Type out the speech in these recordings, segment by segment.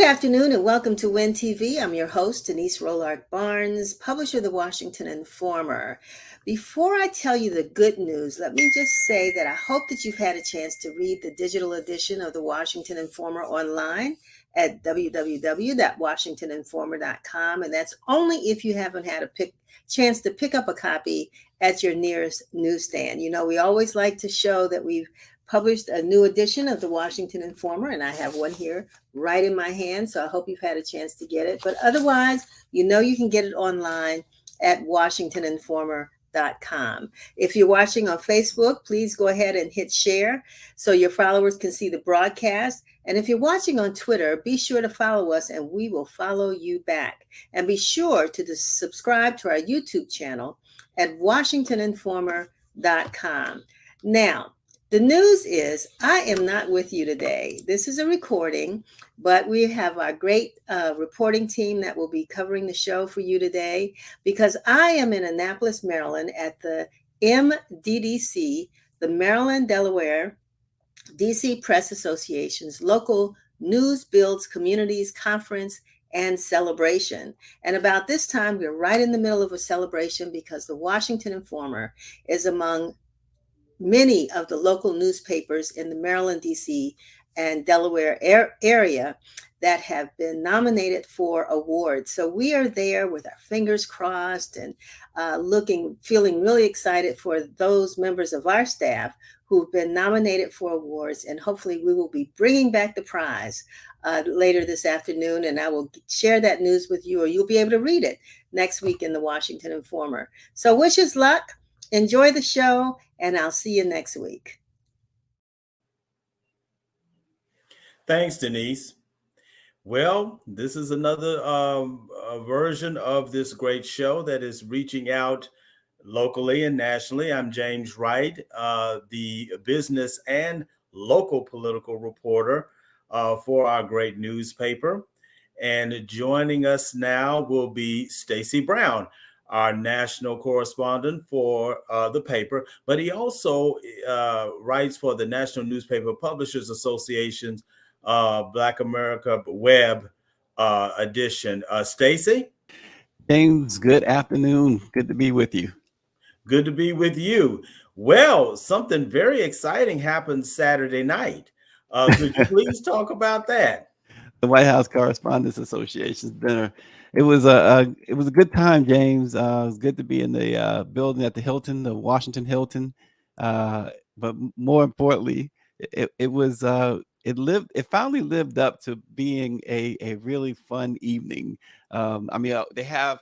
afternoon and welcome to WIN TV. I'm your host, Denise Rollard Barnes, publisher of the Washington Informer. Before I tell you the good news, let me just say that I hope that you've had a chance to read the digital edition of the Washington Informer online at www.washingtoninformer.com. And that's only if you haven't had a chance to pick up a copy at your nearest newsstand. You know, we always like to show that we've published a new edition of the Washington Informer, and I have one here right in my hand, so I hope you've had a chance to get it. But otherwise, you know you can get it online at washingtoninformer.com. If you're watching on Facebook, please go ahead and hit share so your followers can see the broadcast. And if you're watching on Twitter, be sure to follow us and we will follow you back. And be sure to subscribe to our YouTube channel at washingtoninformer.com. Now, the news is I am not with you today. This is a recording, but we have our great reporting team that will be covering the show for you today because I am in Annapolis, Maryland at the MDDC, the Maryland, Delaware, DC Press Association's local News Builds Communities Conference and celebration. And about this time, we're right in the middle of a celebration because the Washington Informer is among many of the local newspapers in the Maryland, DC, and Delaware area that have been nominated for awards. So we are there with our fingers crossed and feeling really excited for those members of our staff who've been nominated for awards. And hopefully we will be bringing back the prize later this afternoon. And I will share that news with you, or you'll be able to read it next week in the Washington Informer. So wish us luck. Enjoy the show, and I'll see you next week. Thanks, Denise. Well, this is another version of this great show that is reaching out locally and nationally. I'm James Wright, the business and local political reporter for our great newspaper. And joining us now will be Stacey Brown, our national correspondent for the paper, but he also writes for the National Newspaper Publishers Association's Black America Web edition. Stacey? James, good afternoon. Good to be with you. Good to be with you. Well, something very exciting happened Saturday night. Could you please talk about that? The White House Correspondents Association's dinner. It was a good time, James. It was good to be in the building at the Hilton, the Washington Hilton. But more importantly, it finally lived up to being a really fun evening. They have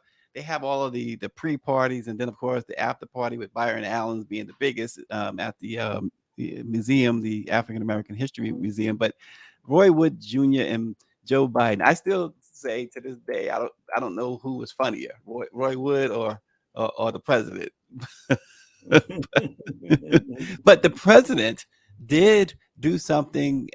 all of the pre-parties, and then of course the after party with Byron Allen's being the biggest at the museum, the African American History Museum. But Roy Wood Jr. and Joe Biden, I still say to this day, I don't know who was funnier, Roy Wood or the president. But the president did do something,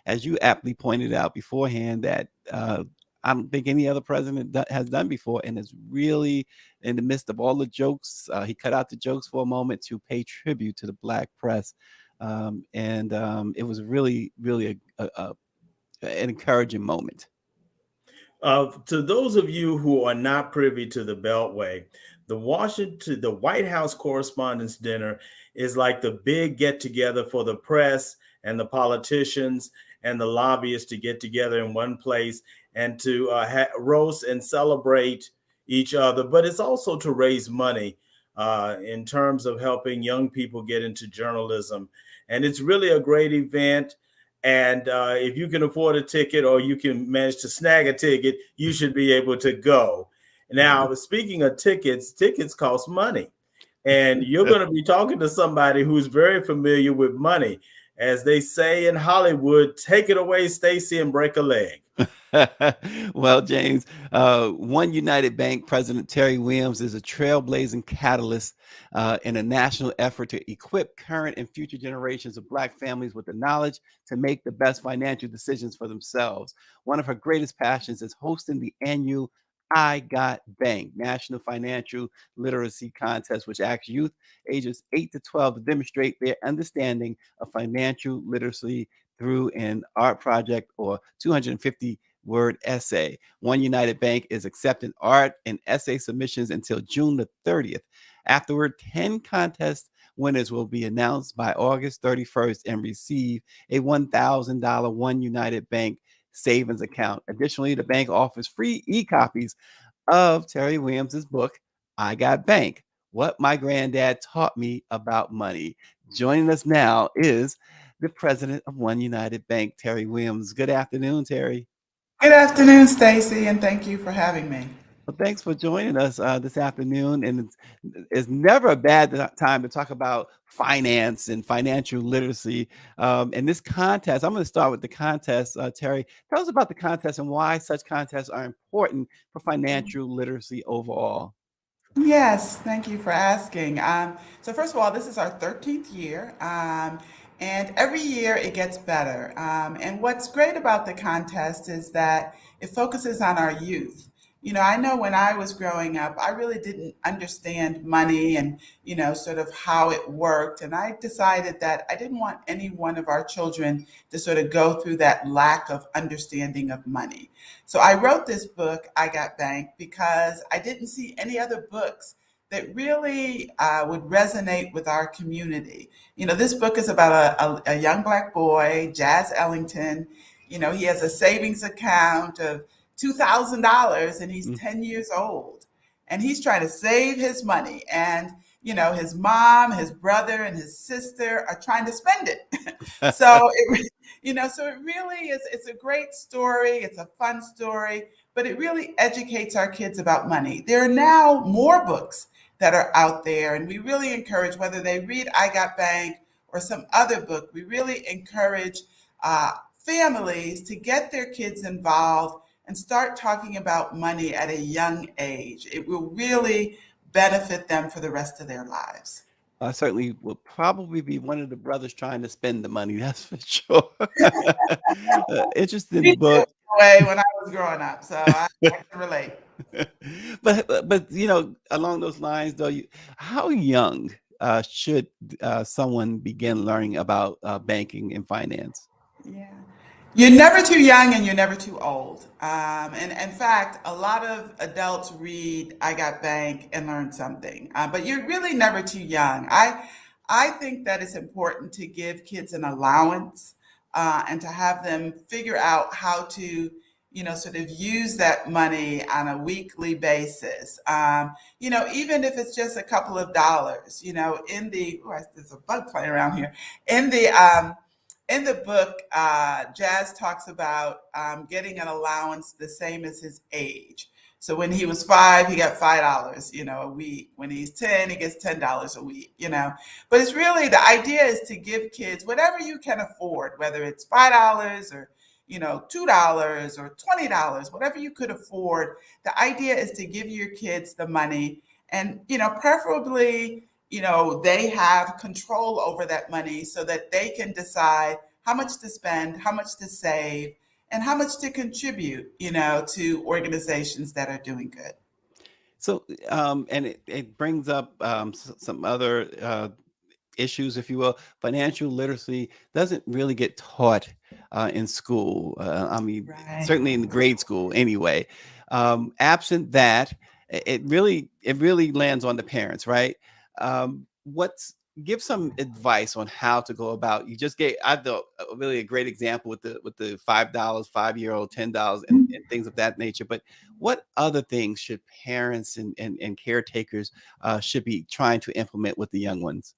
as you aptly pointed out beforehand, that I don't think any other president has done before, and it's really in the midst of all the jokes. He cut out the jokes for a moment to pay tribute to the Black press, and it was really, really an encouraging moment. To those of you who are not privy to the Beltway, the White House Correspondents' Dinner is like the big get-together for the press and the politicians and the lobbyists to get together in one place and to roast and celebrate each other. But it's also to raise money in terms of helping young people get into journalism. And it's really a great event. And if you can afford a ticket or you can manage to snag a ticket, you should be able to go. Now, speaking of tickets cost money. And you're going to be talking to somebody who's very familiar with money. As they say in Hollywood, take it away, Stacey, and break a leg. Well, James, One United Bank President Terry Williams is a trailblazing catalyst in a national effort to equip current and future generations of Black families with the knowledge to make the best financial decisions for themselves. One of her greatest passions is hosting the annual I Got Bank National Financial Literacy Contest, which asks youth ages 8 to 12 to demonstrate their understanding of financial literacy through an art project or 250 word essay. One United Bank is accepting art and essay submissions until June the 30th. Afterward, 10 contest winners will be announced by August 31st and receive a $1,000 One United Bank savings account. Additionally, the bank offers free e-copies of Terry Williams's book, I Got Bank, What My Granddad Taught Me About Money. Joining us now is the president of One United Bank, Terry Williams. Good afternoon, Terry. Good afternoon, Stacy, and thank you for having me. Well, thanks for joining us this afternoon. And it's never a bad time to talk about finance and financial literacy. And this contest, I'm going to start with the contest. Terry, tell us about the contest and why such contests are important for financial literacy overall. Yes, thank you for asking. So first of all, this is our 13th year, and every year it gets better. And what's great about the contest is that it focuses on our youth. I know when I was growing up, I really didn't understand money and, sort of how it worked. And I decided that I didn't want any one of our children to sort of go through that lack of understanding of money. So I wrote this book, I Got Bank, because I didn't see any other books that really would resonate with our community. This book is about a young Black boy, Jazz Ellington. He has a savings account of $2,000 and he's 10 years old. And he's trying to save his money. And, his mom, his brother, and his sister are trying to spend it. So it really is, it's a great story. It's a fun story, but it really educates our kids about money. There are now more books that are out there, and we really encourage, whether they read I Got Bank or some other book, we really encourage families to get their kids involved and start talking about money at a young age. It will really benefit them for the rest of their lives. I certainly will probably be one of the brothers trying to spend the money. That's for sure. Interesting book. Way when I was growing up, so I can relate. But along those lines, though, how young should someone begin learning about banking and finance? Yeah. You're never too young and you're never too old. And in fact, a lot of adults read I Got Bank and learn something, but you're really never too young. I think that it's important to give kids an allowance and to have them figure out how to, sort of use that money on a weekly basis. Even if it's just a couple of dollars, there's a bug flying around here. In the book, Jazz talks about getting an allowance the same as his age. So when he was 5, he got $5, a week. When he's 10, he gets $10 a week, But it's really, the idea is to give kids whatever you can afford, whether it's $5 or, $2 or $20, whatever you could afford. The idea is to give your kids the money and, preferably, they have control over that money so that they can decide how much to spend, how much to save, and how much to contribute, to organizations that are doing good. So, and it brings up some other issues, if you will. Financial literacy doesn't really get taught in school. Right. Certainly in grade school anyway. Absent that, it really lands on the parents, right? Give some advice on how to go about. You just gave, I thought, really a great example with the $5, 5-year-old, $10 and things of that nature. But what other things should parents and caretakers should be trying to implement with the young ones?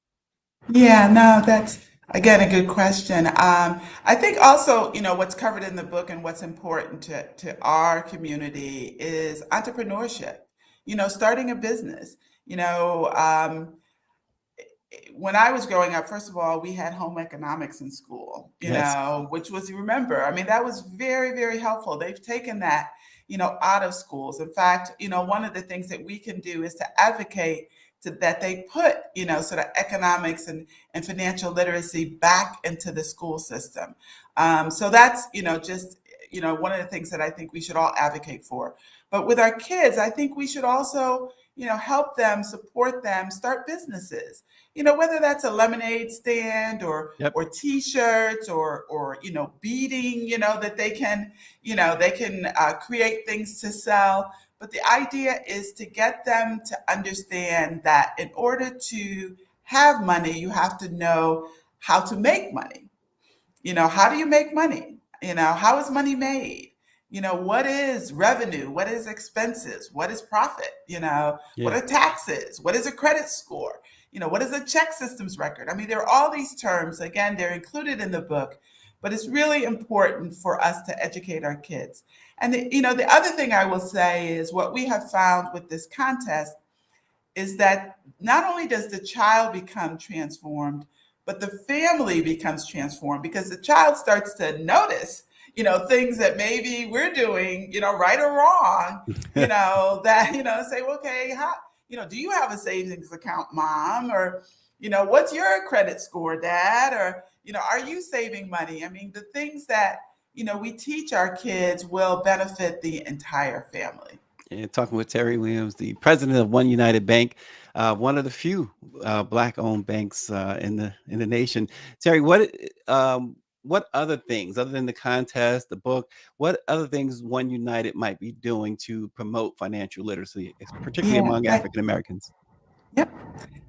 Yeah, no, that's again a good question. I think also, what's covered in the book and what's important to our community is entrepreneurship. Starting a business. When I was growing up, first of all, we had home economics in school, Yes. which was, remember, that was very, very helpful. They've taken that, out of schools. In fact, one of the things that we can do is to advocate that they put, sort of economics and financial literacy back into the school system. So that's, just, one of the things that I think we should all advocate for. But with our kids, I think we should also, help them, support them, start businesses. Whether that's a lemonade stand Yep. or t-shirts or beading, that they can create things to sell. But the idea is to get them to understand that in order to have money, you have to know how to make money. How do you make money? How is money made? What is revenue? What is expenses? What is profit? What Yeah. are taxes? What is a credit score? What is a check systems record? I mean, there are all these terms. Again, they're included in the book, but it's really important for us to educate our kids. And the other thing I will say is what we have found with this contest is that not only does the child become transformed, but the family becomes transformed because the child starts to notice, things that maybe we're doing, right or wrong, that, say, well, okay, how, do you have a savings account, mom? Or, what's your credit score, dad? Or, are you saving money? I mean, the things that, we teach our kids will benefit the entire family. And talking with Terry Williams, the president of One United Bank, one of the few Black-owned banks in the nation. Terry, what other things, other than the contest, the book, what other things One United might be doing to promote financial literacy, particularly Yeah. among African Americans? Yep.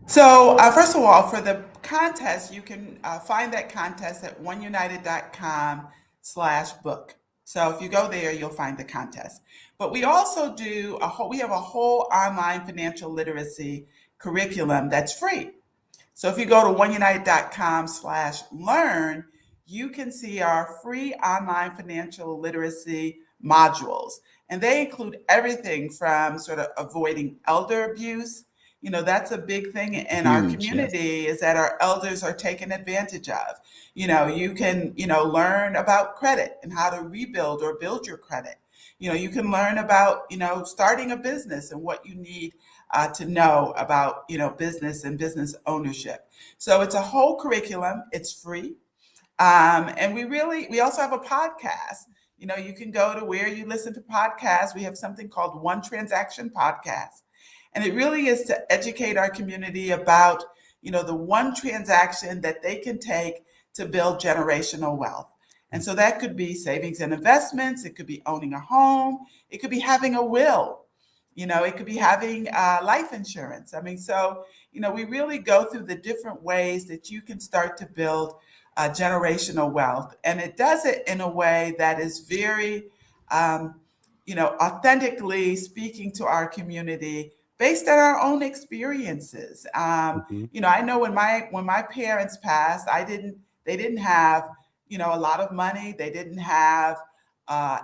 So first of all, for the contest, you can find that contest at oneunited.com/book. So if you go there, you'll find the contest. But we also we have a whole online financial literacy curriculum that's free. So if you go to oneunited.com/learn, you can see our free online financial literacy modules. And they include everything from sort of avoiding elder abuse. That's a big thing in our Huge, yes. community is that our elders are taken advantage of. You can, learn about credit and how to rebuild or build your credit. You can learn about, starting a business and what you need to know about, business and business ownership. So it's a whole curriculum. It's free. And we also have a podcast. You can go to where you listen to podcasts. We have something called One Transaction Podcast. And it really is to educate our community about, the one transaction that they can take to build generational wealth. And so that could be savings and investments. It could be owning a home. It could be having a will. It could be having life insurance. I mean, so, we really go through the different ways that you can start to build generational wealth. And it does it in a way that is very, authentically speaking to our community based on our own experiences. Mhm. I know when my parents passed, they didn't have, a lot of money. They didn't have,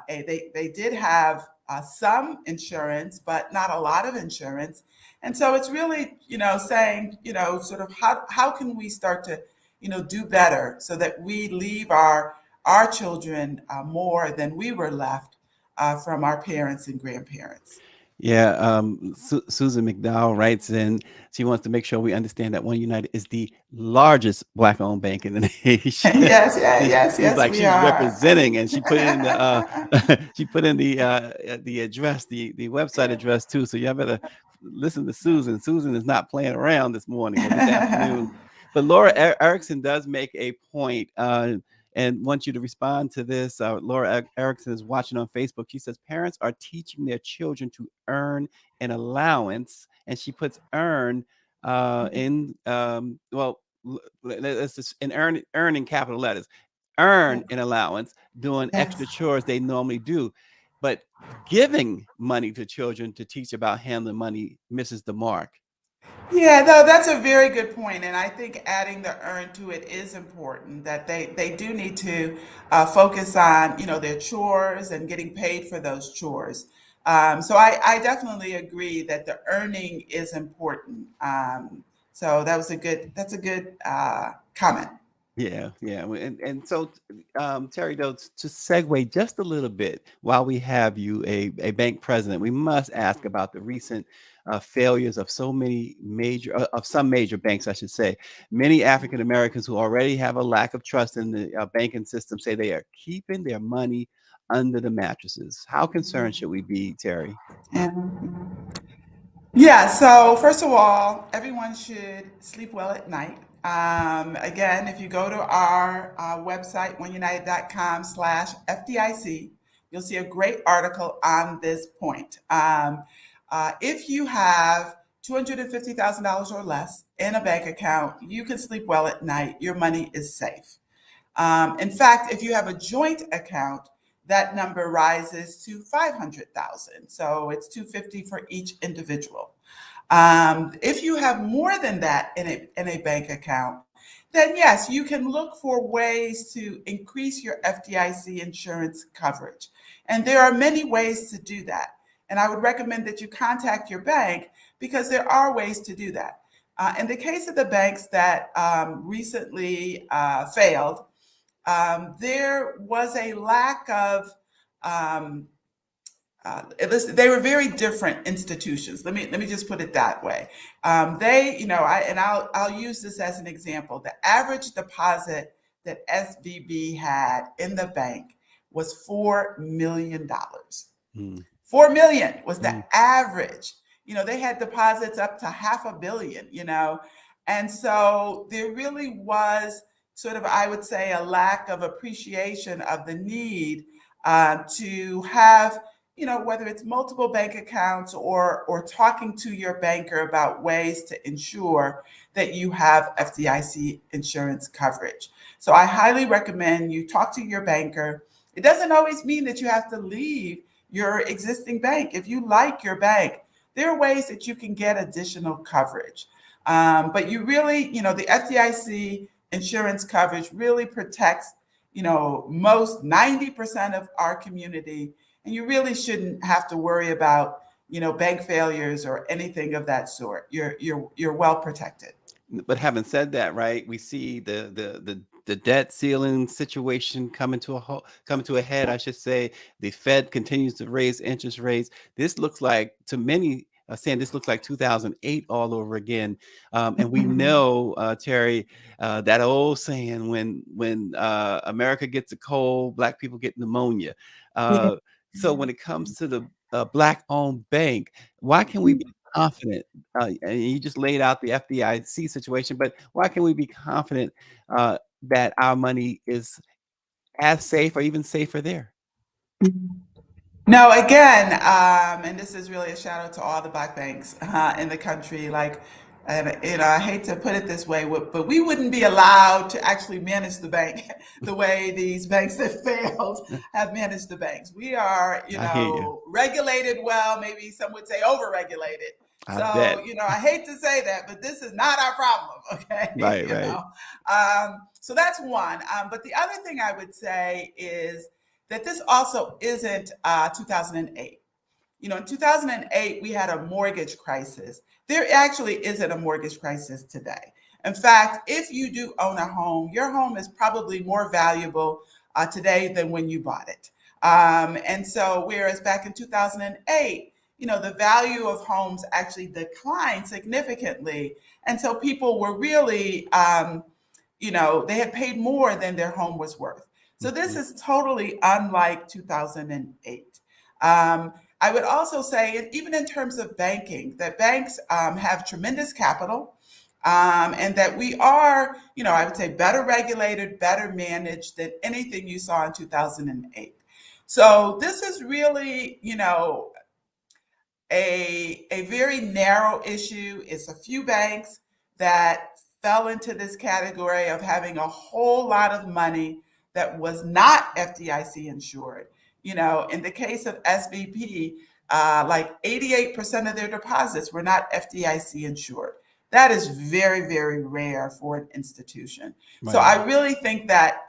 they did have some insurance, but not a lot of insurance. And so it's really, saying, sort of how can we start to, do better so that we leave our children more than we were left from our parents and grandparents. Yeah, Susan McDowell writes in. She wants to make sure we understand that One United is the largest Black-owned bank in the nation. Yes, yeah, yes, She's like we she's are. representing, and she put in the she put in the address, the website address too. So y'all better listen to Susan. Susan is not playing around this morning or this afternoon. But Laura Erickson does make a point. And want you to respond to this. Laura Erickson is watching on Facebook. She says parents are teaching their children to earn an allowance, and she puts earn in let's just earn in capital letters. Earn an allowance doing extra Yes. chores they normally do, but giving money to children to teach about handling money misses the mark. Yeah, no, that's a very good point, and I think adding the earn to it is important. That they do need to focus on their chores and getting paid for those chores. So I definitely agree that the earning is important. So that's a good comment. Yeah, yeah. And so, Terry, though, to segue just a little bit, while we have you, a bank president, we must ask about the recent failures of some major banks, I should say. Many African Americans who already have a lack of trust in the banking system say they are keeping their money under the mattresses. How concerned should we be, Terry? Yeah, so first of all, everyone should sleep well at night. Again, if you go to our website, oneunited.com/FDIC, you'll see a great article on this point. If you have $250,000 or less in a bank account, you can sleep well at night. Your money is safe. In fact, if you have a joint account, that number rises to 500,000. So it's 250 for each individual. If you have more than that in a bank account, then yes, you can look for ways to increase your FDIC insurance coverage. And there are many ways to do that. And I would recommend that you contact your bank because there are ways to do that. In the case of the banks that recently failed, there was a lack of, they were very different institutions. Let me just put it that way. I'll use this as an example. The average deposit that SVB had in the bank was $4 million. $4 million was the average. They had deposits up to $500 million, and so there really was sort of, I would say, a lack of appreciation of the need to have, whether it's multiple bank accounts or talking to your banker about ways to ensure that you have FDIC insurance coverage. So I highly recommend you talk to your banker. It doesn't always mean that you have to leave your existing bank. If you like your bank, there are ways that you can get additional coverage. But you really, the FDIC insurance coverage really protects, most 90% of our community. And you really shouldn't have to worry about, bank failures or anything of that sort. You're well protected. But having said that, right, we see the debt ceiling situation coming to a head, I should say. The Fed continues to raise interest rates. This looks like, to many, saying this looks like 2008 all over again. And we know, Terry, that old saying, when America gets a cold, Black people get pneumonia. So when it comes to the Black-owned bank, why can we be confident? And you just laid out the FDIC situation, but why can we be confident that our money is as safe or even safer there? No, again, and this is really a shout out to all the Black banks in the country. And I hate to put it this way, but we wouldn't be allowed to actually manage the bank the way these banks that failed have managed the banks. We are, regulated well, maybe some would say overregulated. I hate to say that, but this is not our problem, okay? Right. So that's one. But the other thing I would say is that this also isn't 2008. In 2008, we had a mortgage crisis. There actually isn't a mortgage crisis today. In fact, if you do own a home, your home is probably more valuable today than when you bought it. And so whereas back in 2008, the value of homes actually declined significantly. And so people were really, they had paid more than their home was worth. So this is totally unlike 2008. I would also say, and even in terms of banking, that banks have tremendous capital and that we are, I would say better regulated, better managed than anything you saw in 2008. So this is really, a very narrow issue. It's a few banks that fell into this category of having a whole lot of money that was not FDIC insured. In the case of SVB, like 88% of their deposits were not FDIC insured. That is very, very rare for an institution. Right. So I really think that,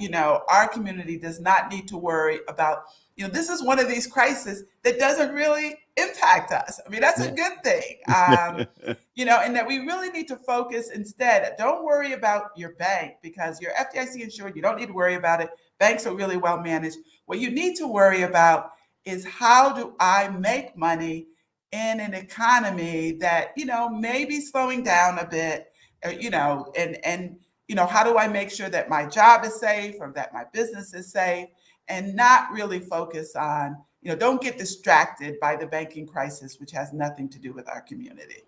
our community does not need to worry about, this is one of these crises that doesn't really impact us. I mean, that's a good thing, and that we really need to focus instead. Don't worry about your bank because you're FDIC insured. You don't need to worry about it. Banks are really well managed. What you need to worry about is how do I make money in an economy that, may be slowing down a bit, and how do I make sure that my job is safe or that my business is safe? and not really focus on, don't get distracted by the banking crisis, which has nothing to do with our community.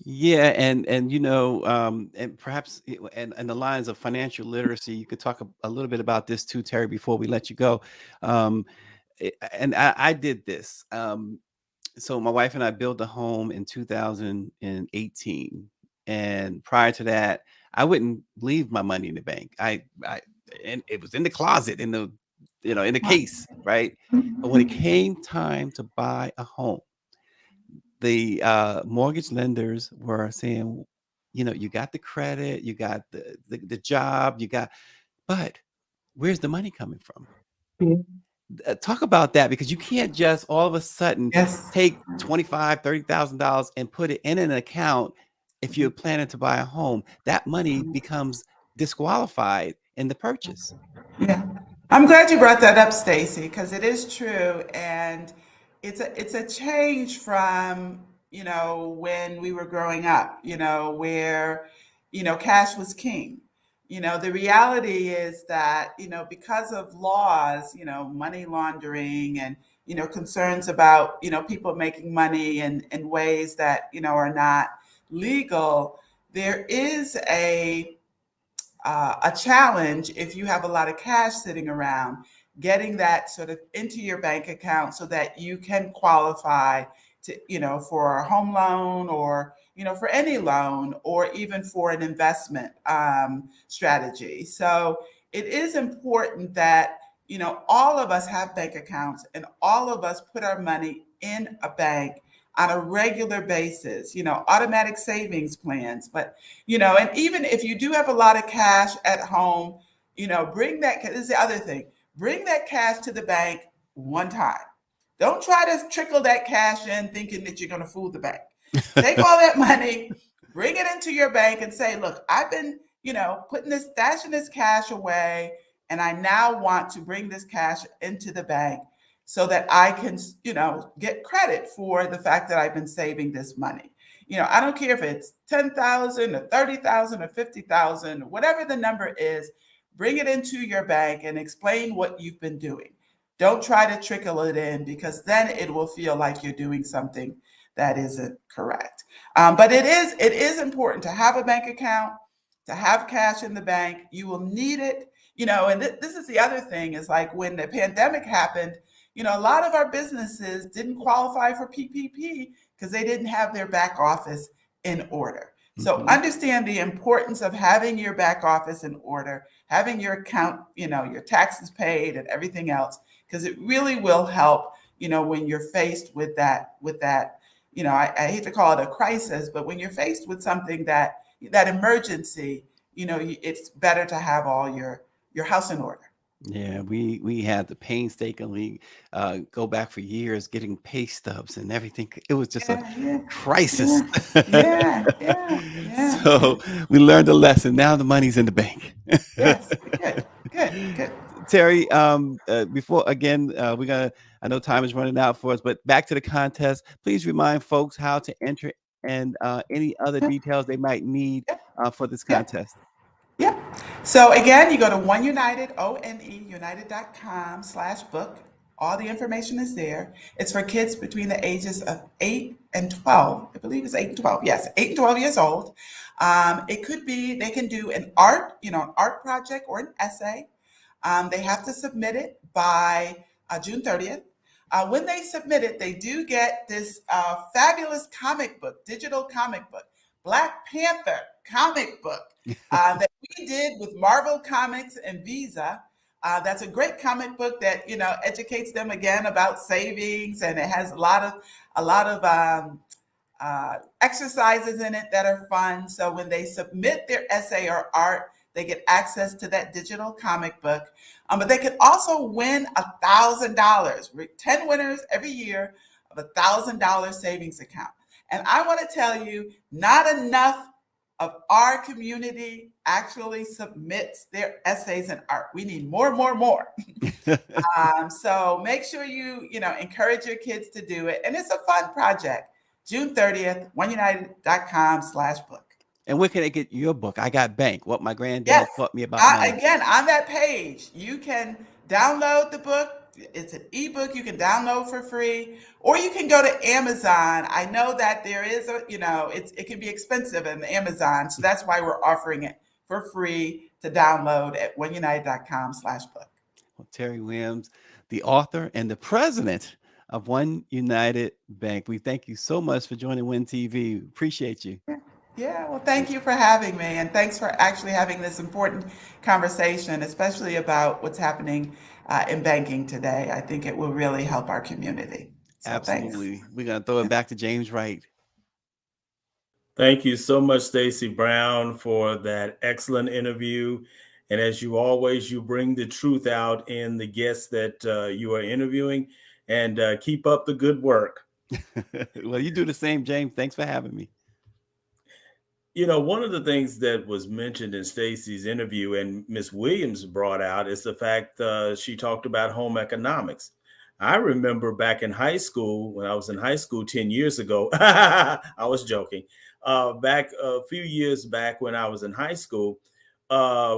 Yeah, and and perhaps and the lines of financial literacy, you could talk a little bit about this too, Terry, before we let you go. Um, and I did this. So my wife and I built a home in 2018, and prior to that, I wouldn't leave my money in the bank. I and it was in the closet, in the in the case, right? But when it came time to buy a home, the mortgage lenders were saying, you got the credit, you got the job, but where's the money coming from? Talk about that, because you can't just all of a sudden Yes. take $25,000-$30,000 and put it in an account. If you're planning to buy a home, that money becomes disqualified in the purchase. Yeah. I'm glad you brought that up, Stacy, because it is true. And it's a change from, when we were growing up, where, cash was king. The reality is that, because of laws, money laundering and, concerns about, people making money in ways that, are not legal, there is a challenge if you have a lot of cash sitting around, getting that sort of into your bank account so that you can qualify to, for a home loan, or, for any loan, or even for an investment strategy. So it is important that, all of us have bank accounts, and all of us put our money in a bank on a regular basis, automatic savings plans. But, and even if you do have a lot of cash at home, bring that, this is the other thing, bring that cash to the bank one time. Don't try to trickle that cash in thinking that you're going to fool the bank. Take all that money, bring it into your bank and say, look, I've been, stashing this cash away, and I now want to bring this cash into the bank so that I can, get credit for the fact that I've been saving this money. I don't care if it's 10,000 or 30,000 or 50,000, whatever the number is, bring it into your bank and explain what you've been doing. Don't try to trickle it in, because then it will feel like you're doing something that isn't correct. But it is important to have a bank account, to have cash in the bank. You will need it, and this is the other thing, is like when the pandemic happened, a lot of our businesses didn't qualify for PPP because they didn't have their back office in order. So understand the importance of having your back office in order, having your account, your taxes paid and everything else, because it really will help, when you're faced with that, I hate to call it a crisis, but when you're faced with something that emergency, it's better to have all your house in order. Yeah, we had to painstakingly go back for years getting pay stubs and everything. It was just a crisis. Yeah. So we learned a lesson. Now the money's in the bank. Yes, good. Terry, before again, I know time is running out for us, but back to the contest. Please remind folks how to enter and any other details they might need for this contest. Yeah. So again, you go to One United, United.com/book. All the information is there. It's for kids between the ages of 8 and 12. I believe it's 8 and 12. Yes, 8 and 12 years old. It could be, they can do an art project or an essay. They have to submit it by June 30th. When they submit it, they do get this fabulous comic book, digital comic book, Black Panther comic book that we did with Marvel Comics and Visa. That's a great comic book that educates them again about savings, and it has a lot of exercises in it that are fun. So when they submit their essay or art, they get access to that digital comic book. But they can also win $1,000. 10 winners every year of $1,000 savings account. And I want to tell you, not enough of our community actually submits their essays and art. We need more. So make sure you encourage your kids to do it. And it's a fun project. June 30th, oneunited.com/book. And where can they get your book? I Got Bank, What My Granddad Taught Me About Money. Again, on that page, you can download the book. It's an ebook you can download for free, or you can go to Amazon. I know that there is it can be expensive in Amazon, so that's why we're offering it for free to download at oneunited.com/book. Well, Terry Williams, the author and the president of One United Bank. We thank you so much for joining Win TV. Appreciate you. Yeah, well, thank you for having me, and thanks for actually having this important conversation, especially about what's happening in banking today. I think it will really help our community. So Absolutely. thanks. We're going to throw it back to James Wright. Thank you so much, Stacey Brown, for that excellent interview. And as you always, you bring the truth out in the guests that you are interviewing, and keep up the good work. Well, you do the same, James. Thanks for having me. You know, one of the things that was mentioned in Stacey's interview and Ms. Williams brought out is the fact she talked about home economics. I remember back in high school, when I was in high school 10 years ago, I was joking. Back a few years back when I was in high school,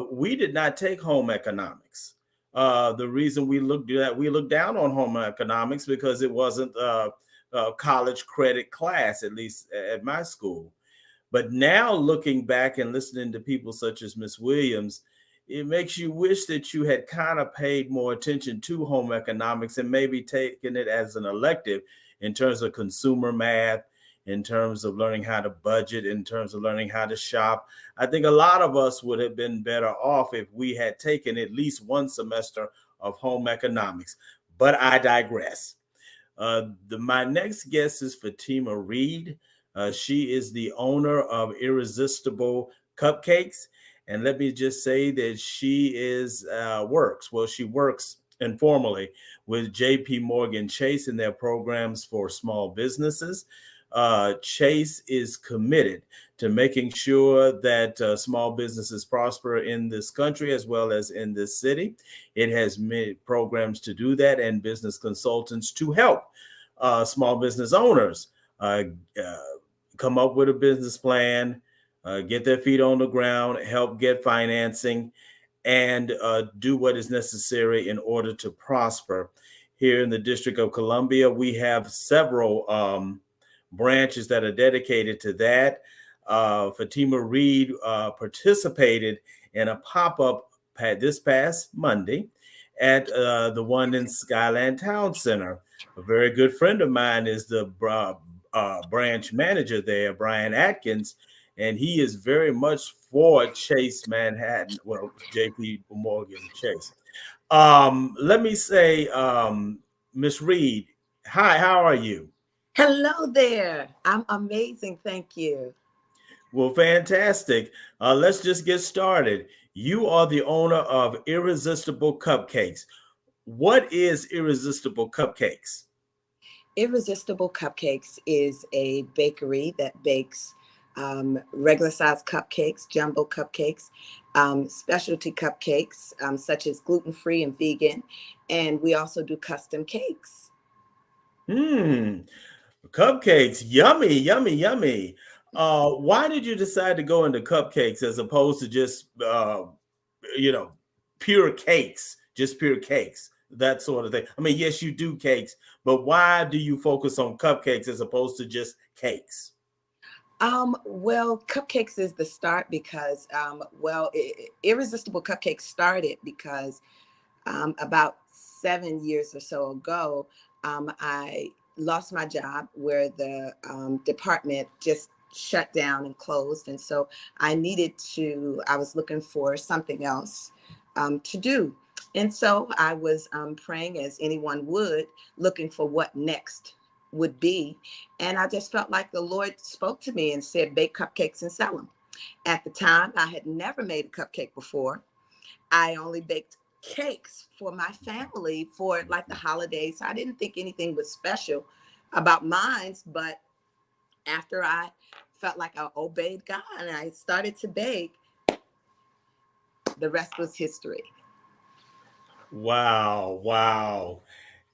we did not take home economics. The reason we looked down on home economics because it wasn't a college credit class, at least at my school. But now looking back and listening to people such as Miss Williams, it makes you wish that you had kind of paid more attention to home economics and maybe taken it as an elective in terms of consumer math, in terms of learning how to budget, in terms of learning how to shop. I think a lot of us would have been better off if we had taken at least one semester of home economics. But I digress. My next guest is Fatima Reed. She is the owner of Irresistible Cupcakes. And let me just say that she she works informally with JP Morgan Chase in their programs for small businesses. Chase is committed to making sure that small businesses prosper in this country as well as in this city. It has many programs to do that and business consultants to help small business owners come up with a business plan, get their feet on the ground, help get financing, and do what is necessary in order to prosper. Here in the District of Columbia, we have several branches that are dedicated to that. Fatima Reed participated in a pop-up this past Monday at the one in Skyland Town Center. A very good friend of mine is the branch manager there, Brian Atkins, and he is very much for Chase Manhattan, well, JP Morgan Chase. Let me say, Miss Reed, hi, how are you? Hello there. I'm amazing. Thank you. Well, fantastic. Let's just get started. You are the owner of Irresistible Cupcakes. What is Irresistible Cupcakes? Irresistible Cupcakes is a bakery that bakes regular size cupcakes, jumbo cupcakes, specialty cupcakes, such as gluten-free and vegan. And we also do custom cakes. Cupcakes, yummy, yummy, yummy. Why did you decide to go into cupcakes as opposed to just, pure cakes, that sort of thing? I mean, yes, you do cakes, but why do you focus on cupcakes as opposed to just cakes? Well, cupcakes is the start because, Irresistible Cupcakes started because about 7 years or so ago, I lost my job where the department just shut down and closed. And so I was looking for something else to do. And so I was praying as anyone would, looking for what next would be. And I just felt like the Lord spoke to me and said, bake cupcakes and sell them. At the time, I had never made a cupcake before. I only baked cakes for my family for like the holidays. I didn't think anything was special about mine, but after I felt like I obeyed God and I started to bake, the rest was history. Wow.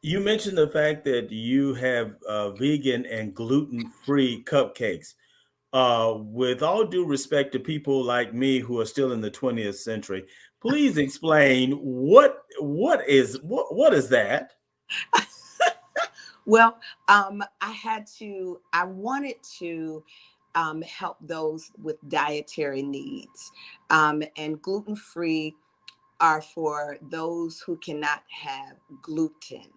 You mentioned the fact that you have vegan and gluten-free cupcakes. With all due respect to people like me who are still in the 20th century, Please explain what is that? Well, I wanted to help those with dietary needs, and gluten-free are for those who cannot have gluten.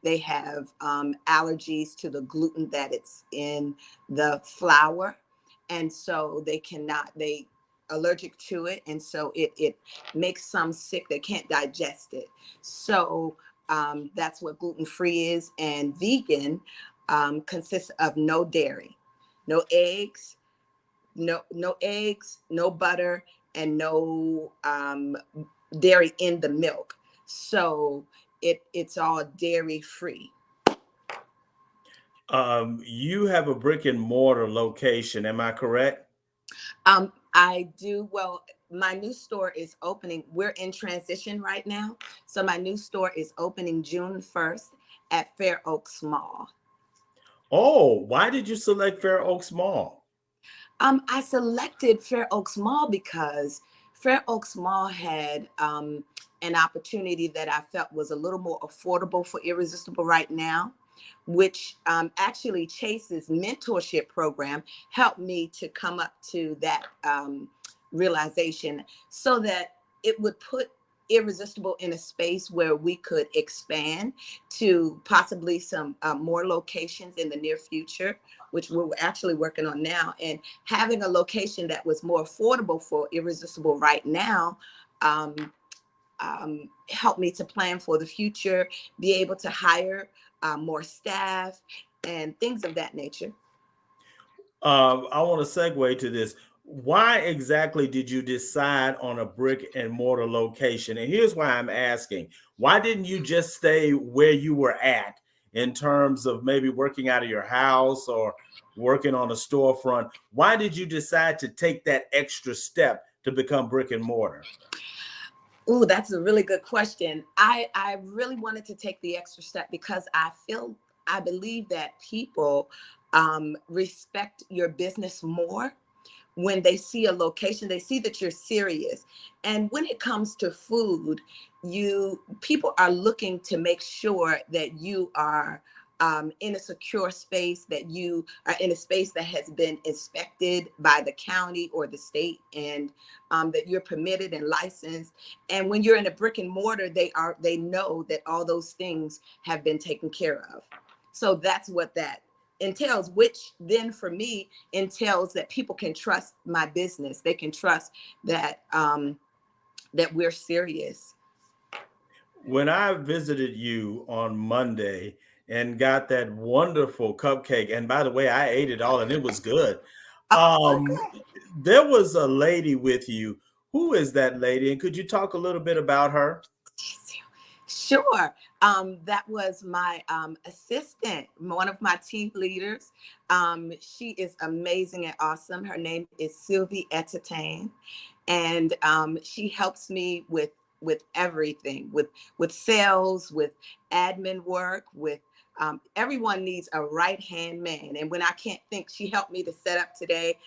They have allergies to the gluten that it's in the flour. And so they allergic to it. And so it makes some sick. They can't digest it. So that's what gluten-free is. And vegan consists of no dairy, no eggs, no eggs, no butter, and no dairy in the milk. So it's all dairy free. You have a brick and mortar location, am I correct? I do. Well, my new store is opening. We're in transition right now. So my new store is opening June 1st at Fair Oaks Mall. Oh, why did you select Fair Oaks Mall? I selected Fair Oaks Mall because Fair Oaks Mall had an opportunity that I felt was a little more affordable for Irresistible right now, which actually Chase's mentorship program helped me to come up to that realization, so that it would put Irresistible in a space where we could expand to possibly some more locations in the near future, which we're actually working on now. And having a location that was more affordable for Irresistible right now helped me to plan for the future, be able to hire more staff and things of that nature. I want to segue to this. Why exactly did you decide on a brick and mortar location? And here's why I'm asking. Why didn't you just stay where you were at in terms of maybe working out of your house or working on a storefront? Why did you decide to take that extra step to become brick and mortar? Oh, that's a really good question. I really wanted to take the extra step because I believe that people respect your business more when they see a location. They see that you're serious. And when it comes to food, people are looking to make sure that you are in a secure space, that you are in a space that has been inspected by the county or the state, and that you're permitted and licensed. And when you're in a brick and mortar, they know that all those things have been taken care of. So that's what that entails, which then for me entails that people can trust my business. They can trust that that we're serious. When I visited you on Monday and got that wonderful cupcake, and by the way, I ate it all and it was good. There was a lady with you. Who is that lady? And could you talk a little bit about her? Sure. That was my assistant, one of my team leaders. She is amazing and awesome. Her name is Sylvie Etatane, and she helps me with everything, with sales, with admin work, with everyone needs a right-hand man. And when I can't think, she helped me to set up today.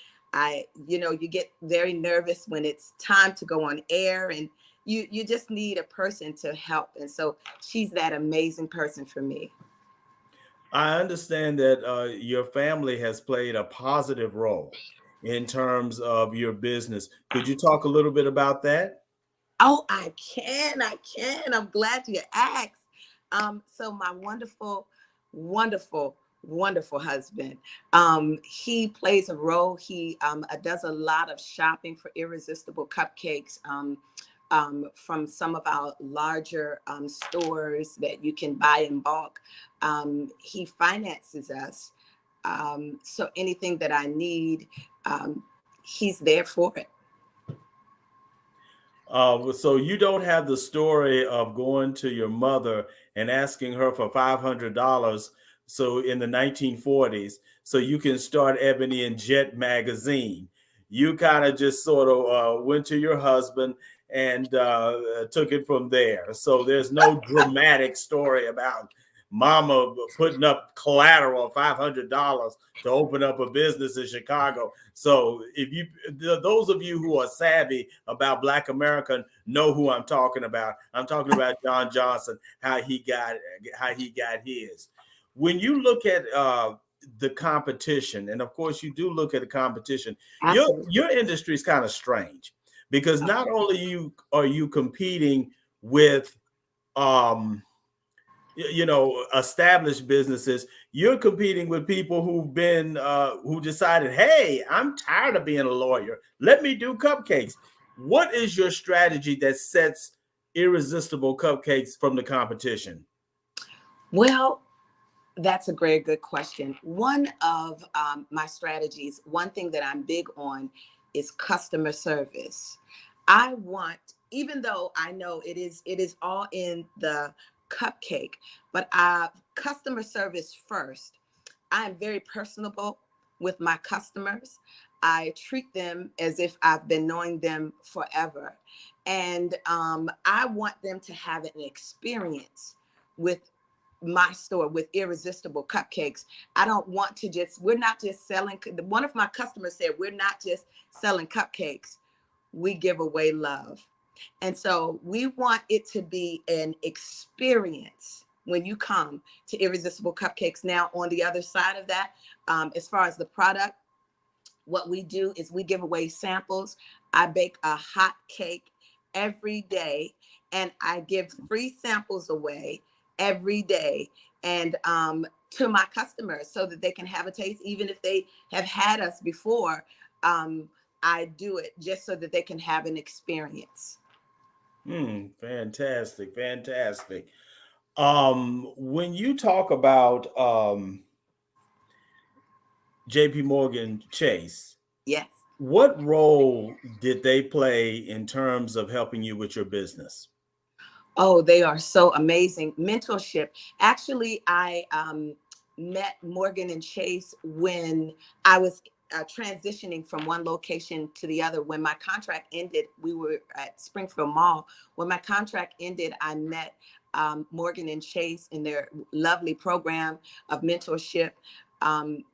You get very nervous when it's time to go on air, and you just need a person to help. And so she's that amazing person for me. I understand that your family has played a positive role in terms of your business. Could you talk a little bit about that? Oh, I can. I'm glad you asked. So my wonderful, wonderful, wonderful husband, he plays a role. He does a lot of shopping for Irresistible Cupcakes from some of our larger stores that you can buy in bulk. He finances us. So anything that I need, he's there for it. So you don't have the story of going to your mother and asking her for $500. So in the 1940s, so you can start Ebony and Jet magazine. You kind of just sort of went to your husband and took it from there. So there's no dramatic story about mama putting up collateral of $500 to open up a business in Chicago. So if you, those of you who are savvy about Black America know who I'm talking about. I'm talking about John Johnson, how he got his. When you look at the competition, and of course you do look at the competition, your industry is kind of strange, because not only are you competing with established businesses, you're competing with people who've been who decided, hey, I'm tired of being a lawyer, let me do cupcakes. What is your strategy that sets Irresistible Cupcakes from the competition? Well, that's a very good question. One of my strategies, one thing that I'm big on, is customer service. I want, even though I know it is all in the cupcake, but customer service first. I am very personable with my customers. I treat them as if I've been knowing them forever. And I want them to have an experience with my store, with Irresistible Cupcakes. I don't want to we're not just selling. One of my customers said, we're not just selling cupcakes, we give away love. And so we want it to be an experience when you come to Irresistible Cupcakes. Now, on the other side of that, as far as the product, what we do is we give away samples. I bake a hot cake every day, and I give free samples away every day, and to my customers, so that they can have a taste, even if they have had us before. I do it just so that they can have an experience. Fantastic. When you talk about JP Morgan Chase, yes, what role did they play in terms of helping you with your business? Oh, they are so amazing. Mentorship. Actually, I met Morgan and Chase when I was transitioning from one location to the other. When my contract ended, we were at Springfield Mall. When my contract ended, I met Morgan and Chase in their lovely program of mentorship. And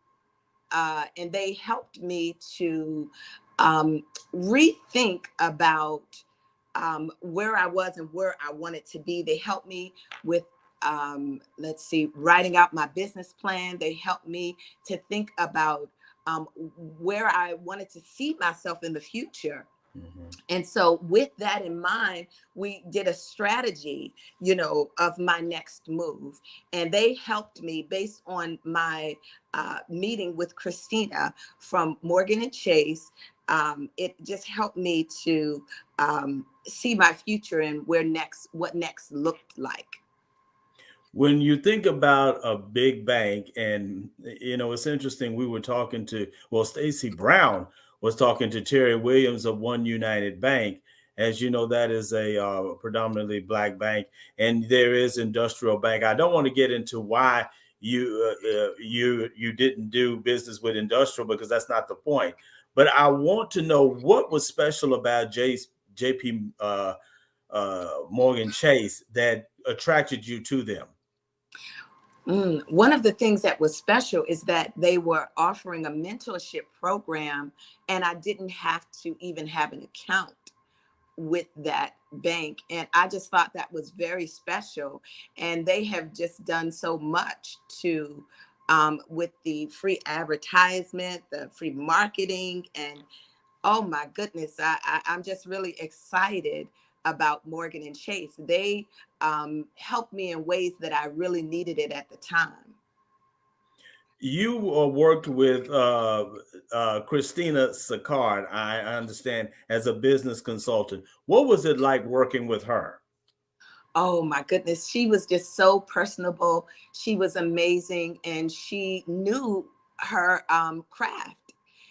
they helped me to rethink about where I was and where I wanted to be. They helped me with, writing out my business plan. They helped me to think about where I wanted to see myself in the future. And so with that in mind, we did a strategy, of my next move. And they helped me based on my meeting with Christina from Morgan and Chase. It just helped me to see my future and what next looked like. When you think about a big bank, and it's interesting, we were talking to, Stacy Brown was talking to Terry Williams of One United Bank. As you know, that is a predominantly Black bank, and there is Industrial Bank. I don't want to get into why you didn't do business with Industrial, because that's not the point. But I want to know what was special about JP Morgan Chase that attracted you to them. One of the things that was special is that they were offering a mentorship program, and I didn't have to even have an account with that bank. And I just thought that was very special. And they have just done so much to, with the free advertisement, the free marketing, and oh my goodness, I'm just really excited about Morgan and Chase. They helped me in ways that I really needed it at the time. You worked with Christina Sicard, I understand, as a business consultant. What was it like working with her? Oh my goodness, she was just so personable. She was amazing, and she knew her craft.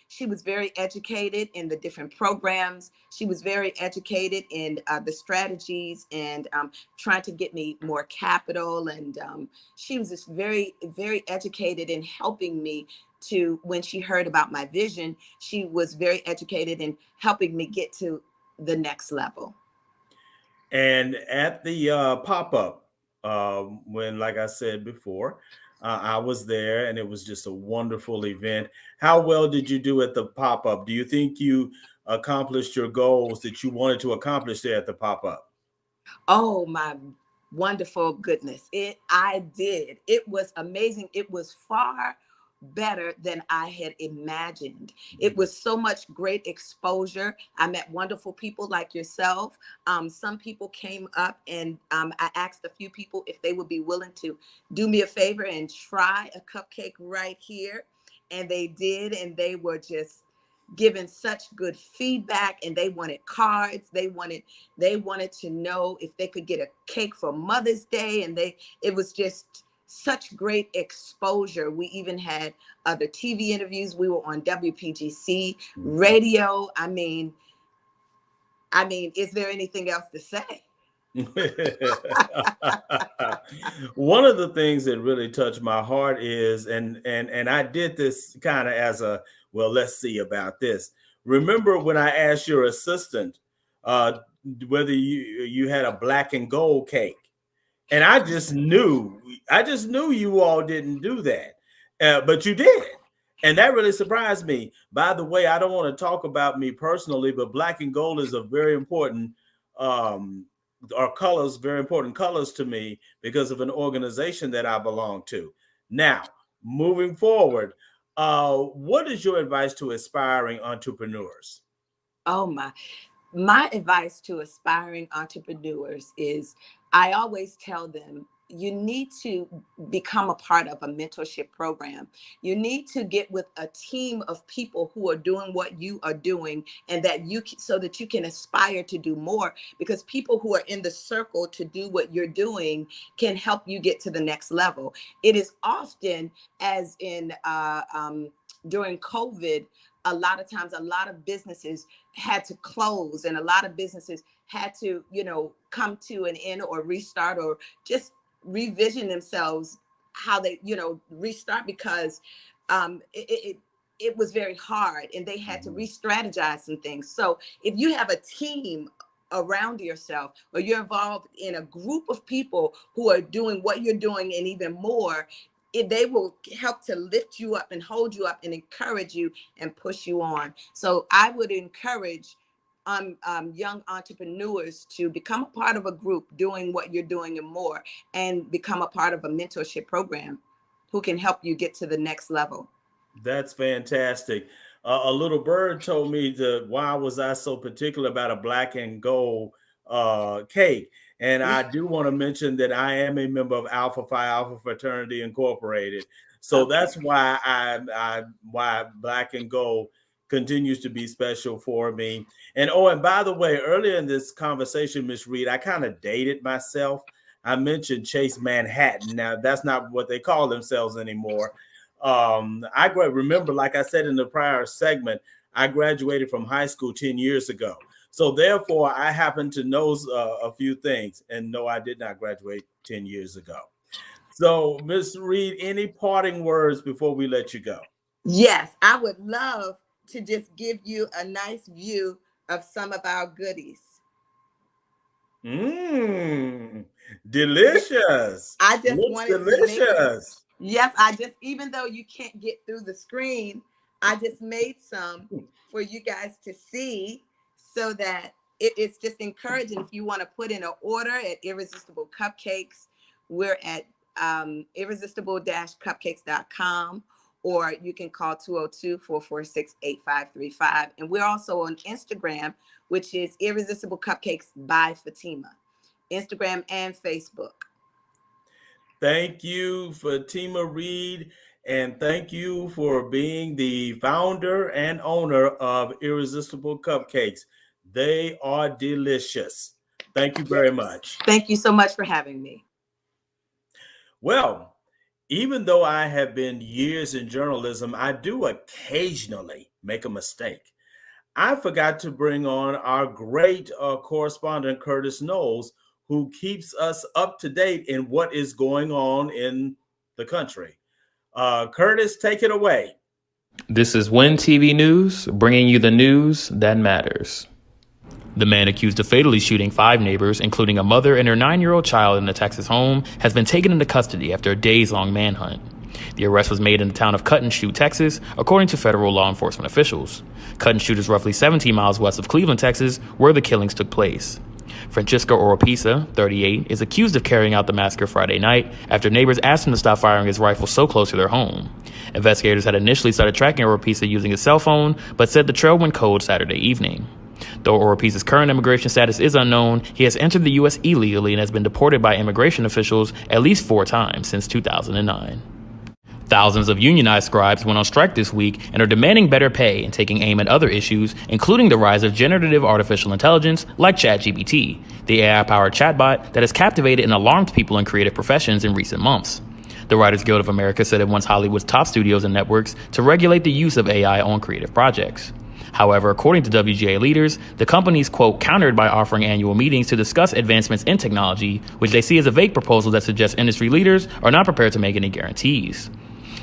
She was very educated in the different programs. She was very educated in the strategies, and trying to get me more capital. And she was just very, very educated in helping me to, when she heard about my vision, she was very educated in helping me get to the next level. And at the pop-up, when, like I said before, I was there, and it was just a wonderful event. How well did you do at the pop-up? Do you think you accomplished your goals that you wanted to accomplish there at the pop-up? Oh my wonderful goodness. I did. It was amazing. It was far better than I had imagined. It was so much great exposure. I met wonderful people like yourself. Some people came up, and I asked a few people if they would be willing to do me a favor and try a cupcake right here. And they did, and they were just given such good feedback, and they wanted cards. They wanted to know if they could get a cake for Mother's Day, and it was just such great exposure. We even had other TV interviews. We were on WPGC radio. I mean, is there anything else to say? One of the things that really touched my heart is, and I did this kind of as a, well, let's see about this. Remember when I asked your assistant whether you had a black and gold cake? And I just knew you all didn't do that, but you did. And that really surprised me. By the way, I don't want to talk about me personally, but black and gold is a very important very important colors to me because of an organization that I belong to. Now, moving forward, what is your advice to aspiring entrepreneurs? Oh my advice to aspiring entrepreneurs is, I always tell them, you need to become a part of a mentorship program. You need to get with a team of people who are doing what you are doing, and so that you can aspire to do more, because people who are in the circle to do what you're doing can help you get to the next level. It is often, as in during COVID, a lot of times, a lot of businesses had to close, and a lot of businesses had to, come to an end or restart, or just revision themselves, how they, restart, because it was very hard, and they had to re-strategize some things. So if you have a team around yourself, or you're involved in a group of people who are doing what you're doing and even more, they will help to lift you up and hold you up and encourage you and push you on. So I would encourage young entrepreneurs to become a part of a group doing what you're doing and more, and become a part of a mentorship program who can help you get to the next level. That's fantastic. A little bird told me why was I so particular about a black and gold cake. And I do want to mention that I am a member of Alpha Phi Alpha Fraternity Incorporated. So that's why why black and gold continues to be special for me. And and by the way, earlier in this conversation, Ms. Reed, I kind of dated myself. I mentioned Chase Manhattan. Now, that's not what they call themselves anymore. I remember, like I said in the prior segment, I graduated from high school 10 years ago. So therefore, I happen to know a few things. And no, I did not graduate 10 years ago. So, Ms. Reed, any parting words before we let you go? Yes, I would love to just give you a nice view of some of our goodies. Delicious. I just wanted delicious. Yes, even though you can't get through the screen, I just made some for you guys to see, so that it's just encouraging. If you want to put in an order at Irresistible Cupcakes, we're at irresistible-cupcakes.com, or you can call 202-446-8535. And we're also on Instagram, which is Irresistible Cupcakes by Fatima, Instagram and Facebook. Thank you, Fatima Reed, and thank you for being the founder and owner of Irresistible Cupcakes. They are delicious. Thank you very much. Thank you so much for having me. Well, even though I have been years in journalism, I do occasionally make a mistake. I forgot to bring on our great correspondent, Curtis Knowles, who keeps us up to date in what is going on in the country. Curtis, take it away. This is WIN TV News, bringing you the news that matters. The man accused of fatally shooting 5 neighbors, including a mother and her 9-year-old child in the Texas home, has been taken into custody after a days-long manhunt. The arrest was made in the town of Cut and Shoot, Texas, according to federal law enforcement officials. Cut and Shoot is roughly 17 miles west of Cleveland, Texas, where the killings took place. Francisco Oropesa, 38, is accused of carrying out the massacre Friday night after neighbors asked him to stop firing his rifle so close to their home. Investigators had initially started tracking Oropesa using his cell phone, but said the trail went cold Saturday evening. Though Oropesa's current immigration status is unknown, he has entered the U.S. illegally and has been deported by immigration officials at least 4 times since 2009. Thousands of unionized scribes went on strike this week and are demanding better pay and taking aim at other issues, including the rise of generative artificial intelligence like ChatGPT, the AI-powered chatbot that has captivated and alarmed people in creative professions in recent months. The Writers Guild of America said it wants Hollywood's top studios and networks to regulate the use of AI on creative projects. However, according to WGA leaders, the companies, quote, countered by offering annual meetings to discuss advancements in technology, which they see as a vague proposal that suggests industry leaders are not prepared to make any guarantees.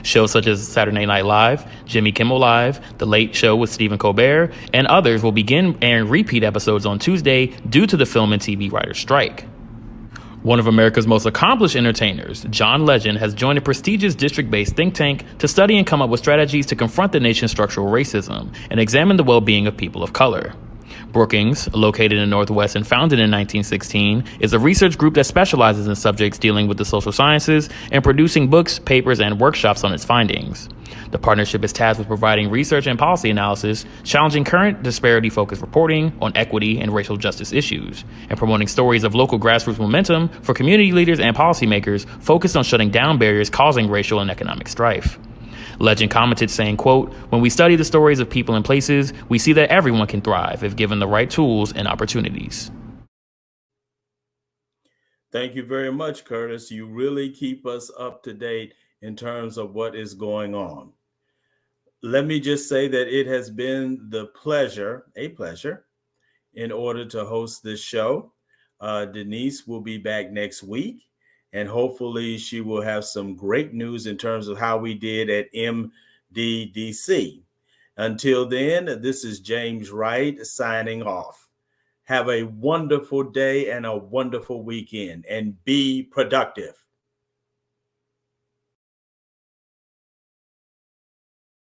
Shows such as Saturday Night Live, Jimmy Kimmel Live, The Late Show with Stephen Colbert, and others will begin airing repeat episodes on Tuesday due to the film and TV writers' strike. One of America's most accomplished entertainers, John Legend, has joined a prestigious district-based think tank to study and come up with strategies to confront the nation's structural racism and examine the well-being of people of color. Brookings, located in the Northwest and founded in 1916, is a research group that specializes in subjects dealing with the social sciences and producing books, papers, and workshops on its findings. The partnership is tasked with providing research and policy analysis, challenging current disparity-focused reporting on equity and racial justice issues, and promoting stories of local grassroots momentum for community leaders and policymakers focused on shutting down barriers causing racial and economic strife. Legend commented saying, quote, "When we study the stories of people and places, we see that everyone can thrive if given the right tools and opportunities." Thank you very much, Curtis. You really keep us up to date in terms of what is going on. Let me just say that it has been a pleasure, in order to host this show. Denise will be back next week, and hopefully she will have some great news in terms of how we did at MDDC. Until then, this is James Wright signing off. Have a wonderful day and a wonderful weekend, and be productive.